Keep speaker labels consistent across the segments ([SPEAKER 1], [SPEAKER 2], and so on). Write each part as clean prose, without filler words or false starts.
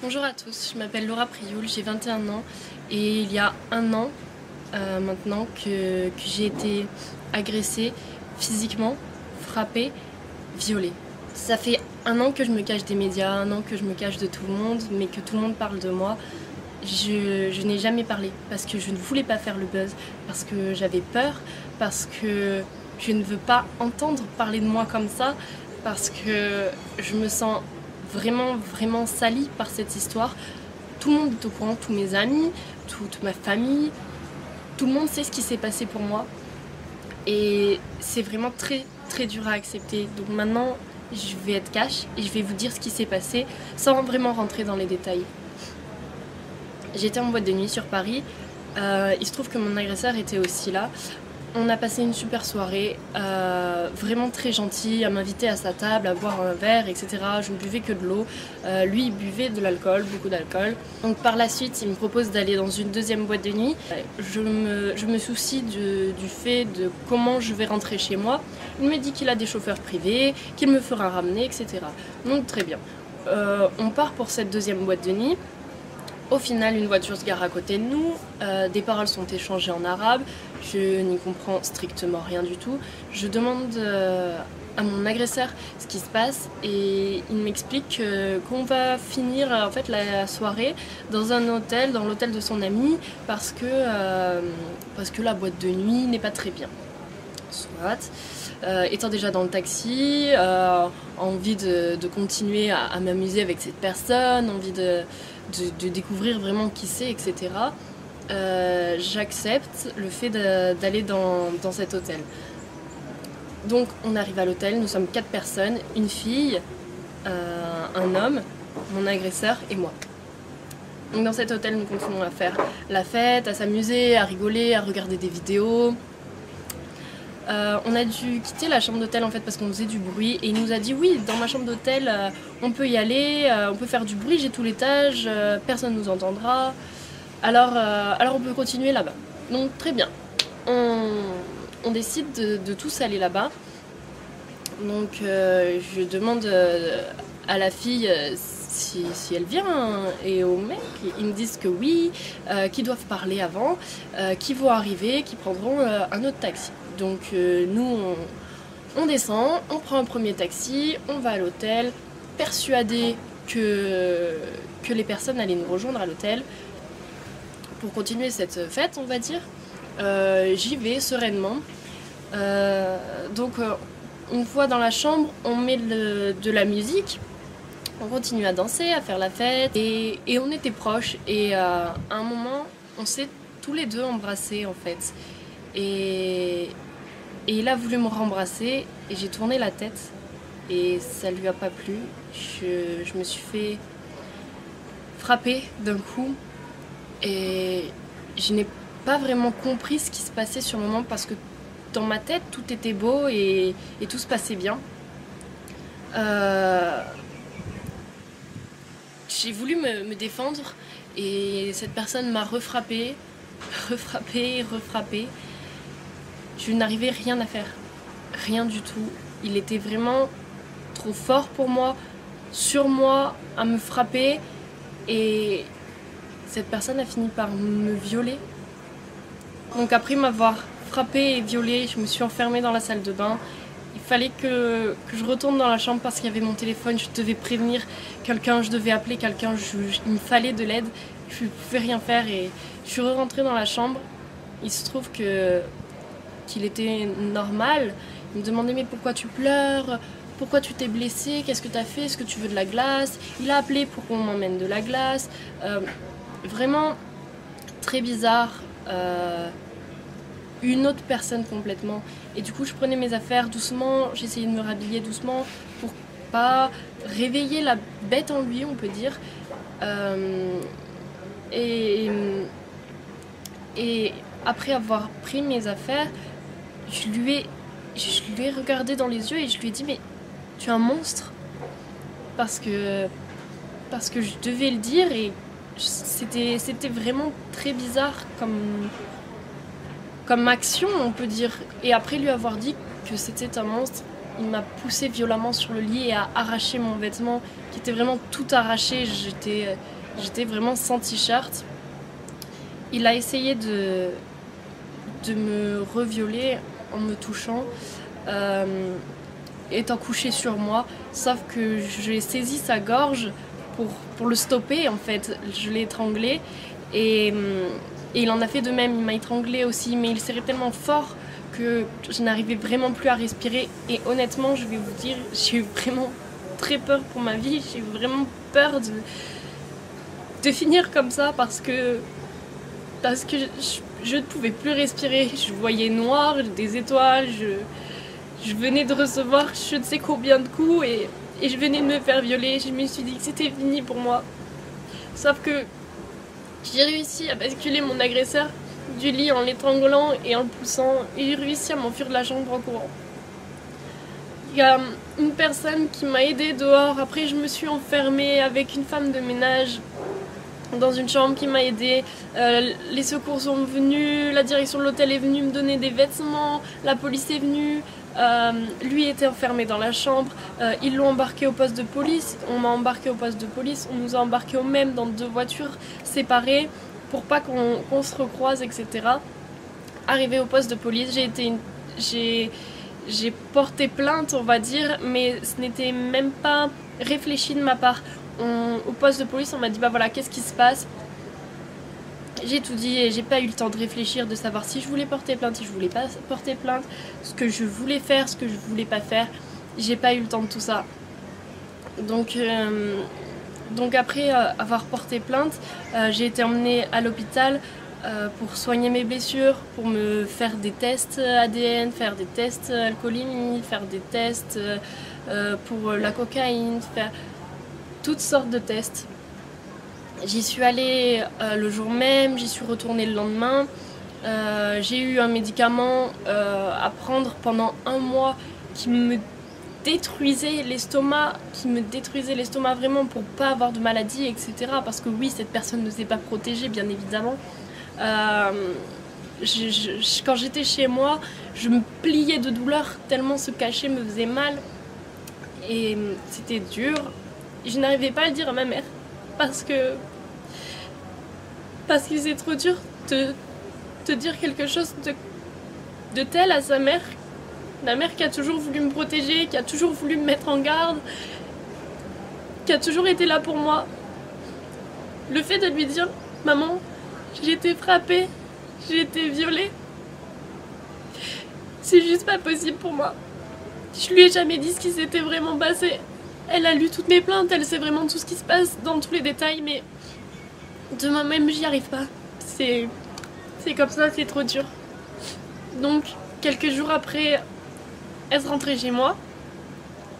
[SPEAKER 1] Bonjour à tous, je m'appelle Laura Prioul, j'ai 21 ans et il y a un an maintenant que j'ai été agressée physiquement, frappée, violée. Ça fait un an que je me cache des médias, un an que je me cache de tout le monde, mais que tout le monde parle de moi. Je n'ai jamais parlé parce que je ne voulais pas faire le buzz, parce que j'avais peur, parce que je ne veux pas entendre parler de moi comme ça, parce que je me sens vraiment salie par cette histoire. Tout le monde est au courant, tous mes amis, toute ma famille, tout le monde sait ce qui s'est passé pour moi. Et c'est vraiment très dur à accepter. Donc maintenant, je vais être cash et je vais vous dire ce qui s'est passé sans vraiment rentrer dans les détails. J'étais en boîte de nuit sur Paris. Il se trouve que mon agresseur était aussi là. On a passé une super soirée, vraiment très gentil, à m'inviter à sa table, à boire un verre, etc. Je ne buvais que de l'eau. Lui, il buvait de l'alcool, beaucoup d'alcool. Donc par la suite, il me propose d'aller dans une deuxième boîte de nuit. Je me soucie du fait de comment je vais rentrer chez moi. Il me dit qu'il a des chauffeurs privés, qu'il me fera ramener, etc. Donc très bien. On part pour cette deuxième boîte de nuit. Au final, une voiture se gare à côté de nous, des paroles sont échangées en arabe, je n'y comprends strictement rien du tout. Je demande à mon agresseur ce qui se passe et il m'explique qu'on va finir en fait la soirée dans un hôtel, dans l'hôtel de son ami, parce que la boîte de nuit n'est pas très bien. Soit. Étant déjà dans le taxi, envie de continuer à m'amuser avec cette personne, envie de découvrir vraiment qui c'est, etc. J'accepte le fait d'aller dans cet hôtel. Donc on arrive à l'hôtel, nous sommes 4 personnes, une fille, un homme, mon agresseur et moi. Donc dans cet hôtel, nous continuons à faire la fête, à s'amuser, à rigoler, à regarder des vidéos. On a dû quitter la chambre d'hôtel en fait parce qu'on faisait du bruit et il nous a dit oui, dans ma chambre d'hôtel on peut y aller, on peut faire du bruit, j'ai tout l'étage, personne nous entendra, alors on peut continuer là-bas. Donc très bien, on décide de tous aller là-bas. Donc je demande à la fille si elle vient et au mec, ils me disent que oui, qu'ils doivent parler avant, qu'ils vont arriver, qu'ils prendront un autre taxi. Donc nous on descend, on prend un premier taxi, on va à l'hôtel, persuadés que les personnes allaient nous rejoindre à l'hôtel pour continuer cette fête, on va dire. J'y vais sereinement. Donc une fois dans la chambre, on met de la musique. On continue à danser, à faire la fête et on était proches et à un moment on s'est tous les deux embrassés en fait et il a voulu me rembrasser et j'ai tourné la tête et ça lui a pas plu. Je me suis fait frapper d'un coup et je n'ai pas vraiment compris ce qui se passait sur le moment parce que dans ma tête tout était beau et tout se passait bien. J'ai voulu me défendre et cette personne m'a refrappée. Je n'arrivais rien à faire, rien du tout. Il était vraiment trop fort pour moi, sur moi, à me frapper et cette personne a fini par me violer. Donc après m'avoir frappée et violée, je me suis enfermée dans la salle de bain. Il fallait que je retourne dans la chambre parce qu'il y avait mon téléphone, je devais prévenir quelqu'un, je devais appeler quelqu'un, il me fallait de l'aide, je ne pouvais rien faire et je suis rentrée dans la chambre. Il se trouve qu'il était normal, il me demandait mais pourquoi tu pleures, pourquoi tu t'es blessée, qu'est-ce que tu as fait, est-ce que tu veux de la glace? Il a appelé pour qu'on m'emmène de la glace, vraiment très bizarre. Une autre personne complètement et du coup je prenais mes affaires doucement, j'essayais de me rhabiller doucement pour pas réveiller la bête en lui on peut dire et après avoir pris mes affaires je lui ai regardé dans les yeux et je lui ai dit mais tu es un monstre parce que je devais le dire et c'était vraiment très bizarre comme action, on peut dire. Et après lui avoir dit que c'était un monstre, il m'a poussé violemment sur le lit et a arraché mon vêtement qui était vraiment tout arraché. J'étais vraiment sans t-shirt. Il a essayé de me revioler en me touchant, étant couché sur moi, sauf que j'ai saisi sa gorge pour le stopper en fait. Je l'ai étranglé et il en a fait de même, il m'a étranglé aussi, mais il serrait tellement fort que je n'arrivais vraiment plus à respirer. Et honnêtement, je vais vous dire, j'ai eu vraiment très peur pour ma vie, j'ai eu vraiment peur de finir comme ça parce que je ne pouvais plus respirer. Je voyais noir, des étoiles, je venais de recevoir je ne sais combien de coups et je venais de me faire violer. Je me suis dit que c'était fini pour moi. Sauf que j'ai réussi à basculer mon agresseur du lit en l'étranglant et en le poussant, et j'ai réussi à m'enfuir de la chambre en courant. Il y a une personne qui m'a aidée dehors. Après, je me suis enfermée avec une femme de ménage dans une chambre qui m'a aidée. Les secours sont venus, la direction de l'hôtel est venue me donner des vêtements, la police est venue. Lui était enfermé dans la chambre, ils l'ont embarqué au poste de police, on m'a embarqué au poste de police, on nous a embarqués au même dans 2 voitures séparées pour pas qu'on se recroise, etc. Arrivé au poste de police, j'ai porté plainte, on va dire, mais ce n'était même pas réfléchi de ma part. Au poste de police, on m'a dit bah voilà, qu'est-ce qui se passe? J'ai tout dit et j'ai pas eu le temps de réfléchir, de savoir si je voulais porter plainte, si je voulais pas porter plainte, ce que je voulais faire, ce que je voulais pas faire. J'ai pas eu le temps de tout ça. Donc après avoir porté plainte, j'ai été emmenée à l'hôpital pour soigner mes blessures, pour me faire des tests ADN, faire des tests alcoolémie, faire des tests pour la cocaïne, faire toutes sortes de tests. J'y suis allée le jour même, j'y suis retournée le lendemain. J'ai eu un médicament à prendre pendant 1 mois qui me détruisait l'estomac, vraiment pour pas avoir de maladie, etc. Parce que oui, cette personne ne s'est pas protégée, bien évidemment. Quand j'étais chez moi, je me pliais de douleur tellement ce cachet me faisait mal. Et c'était dur. Je n'arrivais pas à le dire à ma mère. Parce que c'est trop dur de dire quelque chose de tel à sa mère. La mère qui a toujours voulu me protéger, qui a toujours voulu me mettre en garde, qui a toujours été là pour moi. Le fait de lui dire « Maman, j'ai été frappée, j'ai été violée », c'est juste pas possible pour moi. Je lui ai jamais dit ce qui s'était vraiment passé. Elle a lu toutes mes plaintes, elle sait vraiment tout ce qui se passe dans tous les détails, mais de moi-même, j'y arrive pas. C'est comme ça, c'est trop dur. Donc, quelques jours après être rentrée chez moi,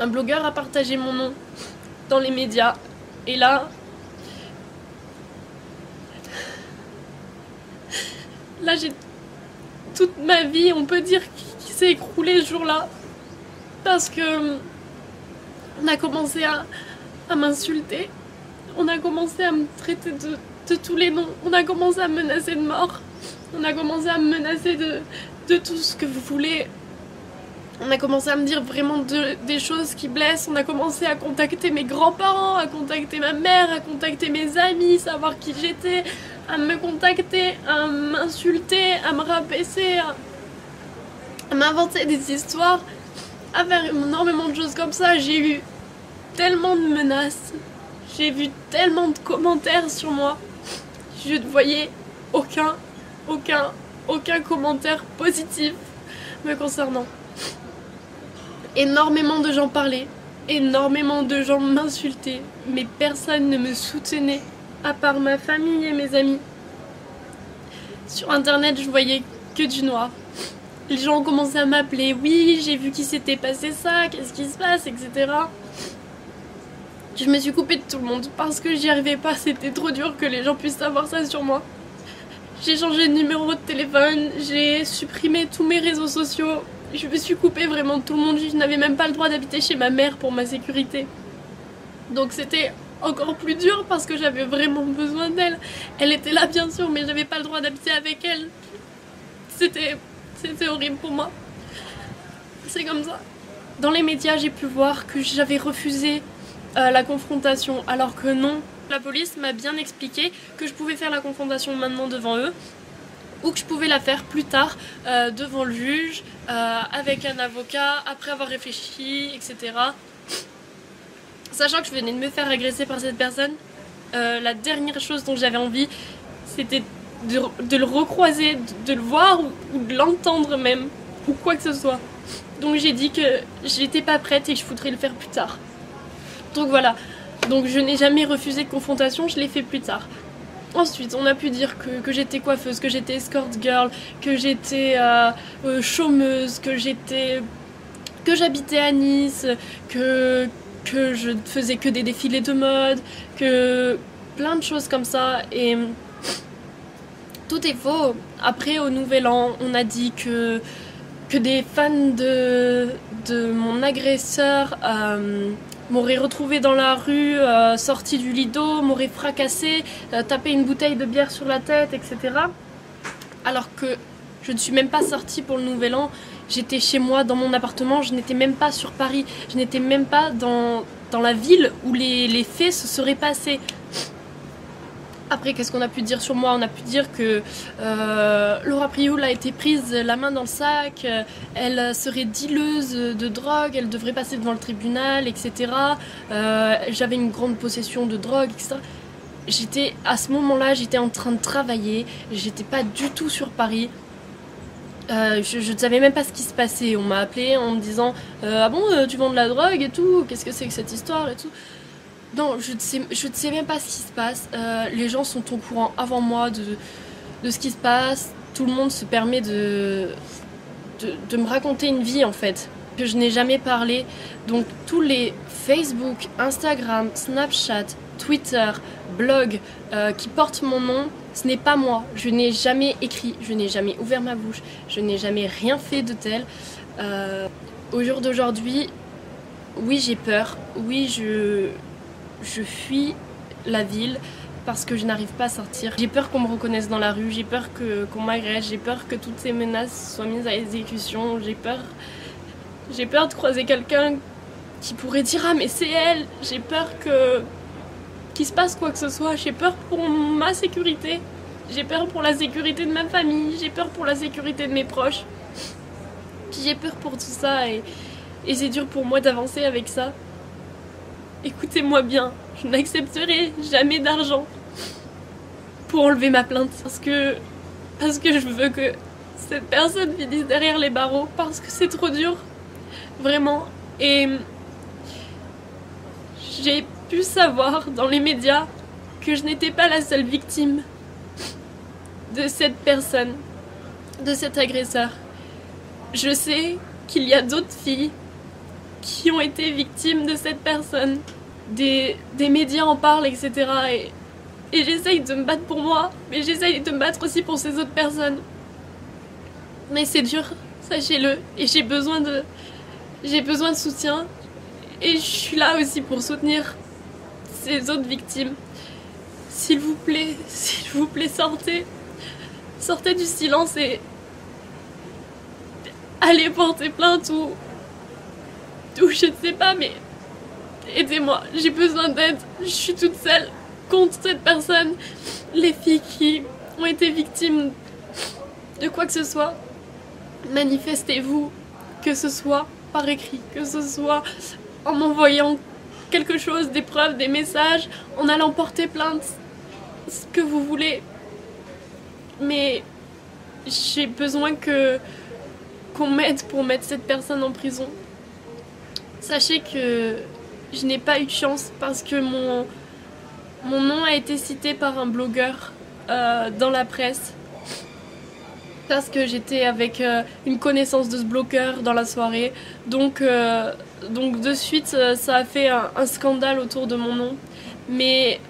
[SPEAKER 1] un blogueur a partagé mon nom dans les médias. Et là, j'ai toute ma vie, on peut dire, qui s'est écroulée ce jour-là. Parce que on a commencé à m'insulter. On a commencé à me traiter de tous les noms. On a commencé à me menacer de mort. On a commencé à me menacer de tout ce que vous voulez. On a commencé à me dire vraiment des choses qui blessent. On a commencé à contacter mes grands-parents, à contacter ma mère, à contacter mes amis, savoir qui j'étais, à me contacter, à m'insulter, à me rabaisser, à m'inventer des histoires, à faire énormément de choses comme ça. J'ai eu tellement de menaces, j'ai vu tellement de commentaires sur moi. Je ne voyais aucun commentaire positif me concernant. Énormément de gens parlaient, énormément de gens m'insultaient, mais personne ne me soutenait, à part ma famille et mes amis. Sur internet, je voyais que du noir. Les gens ont commencé à m'appeler, oui, j'ai vu qu'il s'était passé ça, qu'est-ce qui se passe, etc. Je me suis coupée de tout le monde parce que j'y arrivais pas, c'était trop dur que les gens puissent savoir ça sur moi. J'ai changé de numéro de téléphone, j'ai supprimé tous mes réseaux sociaux. Je me suis coupée vraiment de tout le monde, je n'avais même pas le droit d'habiter chez ma mère pour ma sécurité. Donc c'était encore plus dur parce que j'avais vraiment besoin d'elle. Elle était là bien sûr, mais j'avais pas le droit d'habiter avec elle. C'était horrible pour moi. C'est comme ça. Dans les médias, j'ai pu voir que j'avais refusé la confrontation, alors que non. La police m'a bien expliqué que je pouvais faire la confrontation maintenant devant eux, ou que je pouvais la faire plus tard devant le juge, avec un avocat, après avoir réfléchi, etc. Sachant que je venais de me faire agresser par cette personne, la dernière chose dont j'avais envie, c'était de le recroiser, de le voir ou de l'entendre même, ou quoi que ce soit. Donc j'ai dit que j'étais pas prête et que je voudrais le faire plus tard. Donc voilà, donc je n'ai jamais refusé de confrontation, je l'ai fait plus tard. Ensuite, on a pu dire que j'étais coiffeuse, que j'étais escort girl, que j'étais chômeuse, que j'habitais à Nice, que je faisais que des défilés de mode, que plein de choses comme ça. Et tout est faux. Après, au Nouvel An, on a dit que des fans de mon agresseur m'auraient retrouvé dans la rue, sorti du lido, m'auraient fracassé, tapé une bouteille de bière sur la tête, etc. Alors que je ne suis même pas sortie pour le Nouvel An. J'étais chez moi, dans mon appartement, je n'étais même pas sur Paris, je n'étais même pas dans la ville où les faits se seraient passés. Après, qu'est-ce qu'on a pu dire sur moi? On a pu dire que Laura Prioul a été prise la main dans le sac, elle serait dealeuse de drogue, elle devrait passer devant le tribunal, etc. J'avais une grande possession de drogue, etc. À ce moment-là, j'étais en train de travailler, j'étais pas du tout sur Paris. Je ne savais même pas ce qui se passait. On m'a appelé en me disant ah bon, tu vends de la drogue et tout, qu'est-ce que c'est que cette histoire et tout. Non, je ne sais même pas ce qui se passe. Les gens sont au courant avant moi de ce qui se passe. Tout le monde se permet de me raconter une vie en fait, que je n'ai jamais parlé. Donc tous les Facebook, Instagram, Snapchat, Twitter, blog qui portent mon nom, ce n'est pas moi. Je n'ai jamais écrit, je n'ai jamais ouvert ma bouche, je n'ai jamais rien fait de tel. Au jour d'aujourd'hui, oui j'ai peur, oui je fuis la ville parce que je n'arrive pas à sortir. J'ai peur qu'on me reconnaisse dans la rue, j'ai peur qu'on m'agresse, j'ai peur que toutes ces menaces soient mises à exécution, j'ai peur de croiser quelqu'un qui pourrait dire ah mais c'est elle, j'ai peur qu'il se passe quoi que ce soit, j'ai peur pour ma sécurité, j'ai peur pour la sécurité de ma famille, j'ai peur pour la sécurité de mes proches. J'ai peur pour tout ça et c'est dur pour moi d'avancer avec ça. Écoutez-moi bien, je n'accepterai jamais d'argent pour enlever ma plainte parce que je veux que cette personne finisse derrière les barreaux parce que c'est trop dur, vraiment. Et j'ai pu savoir dans les médias que je n'étais pas la seule victime de cette personne, de cet agresseur. Je sais qu'il y a d'autres filles qui ont été victimes de cette personne. Des médias en parlent, etc. Et j'essaye de me battre pour moi, mais j'essaye de me battre aussi pour ces autres personnes. Mais c'est dur, sachez-le, et j'ai besoin de soutien. Et je suis là aussi pour soutenir ces autres victimes. S'il vous plaît, sortez du silence et allez porter plainte ou je ne sais pas, mais aidez-moi, j'ai besoin d'aide, je suis toute seule contre cette personne. Les filles qui ont été victimes de quoi que ce soit, manifestez-vous, que ce soit par écrit, que ce soit en m'envoyant quelque chose, des preuves, des messages, en allant porter plainte, ce que vous voulez. Mais j'ai besoin qu'on m'aide pour mettre cette personne en prison. Sachez que je n'ai pas eu de chance parce que mon nom a été cité par un blogueur dans la presse. Parce que j'étais avec une connaissance de ce blogueur dans la soirée. Donc de suite, ça a fait un scandale autour de mon nom. Mais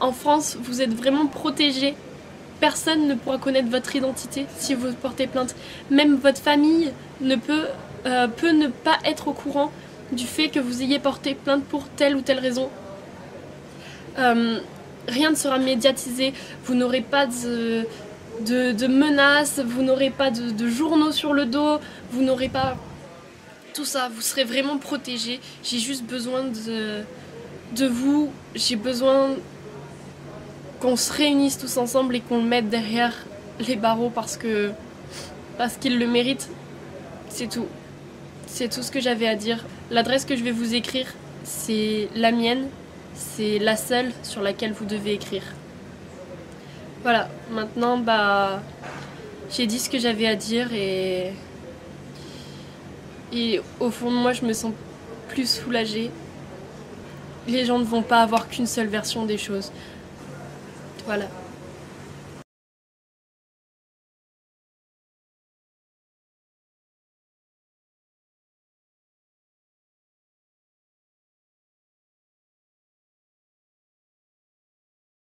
[SPEAKER 1] en France, vous êtes vraiment protégés. Personne ne pourra connaître votre identité si vous portez plainte. Même votre famille peut ne pas être au courant du fait que vous ayez porté plainte pour telle ou telle raison. Rien ne sera médiatisé, vous n'aurez pas de menaces, vous n'aurez pas de journaux sur le dos, vous n'aurez pas tout ça, vous serez vraiment protégés. J'ai juste besoin de vous, j'ai besoin qu'on se réunisse tous ensemble et qu'on le mette derrière les barreaux parce qu'ils le méritent. C'est tout. C'est tout ce que j'avais à dire. L'adresse que je vais vous écrire, c'est la mienne. C'est la seule sur laquelle vous devez écrire. Voilà, maintenant, j'ai dit ce que j'avais à dire et au fond de moi, je me sens plus soulagée. Les gens ne vont pas avoir qu'une seule version des choses. Voilà.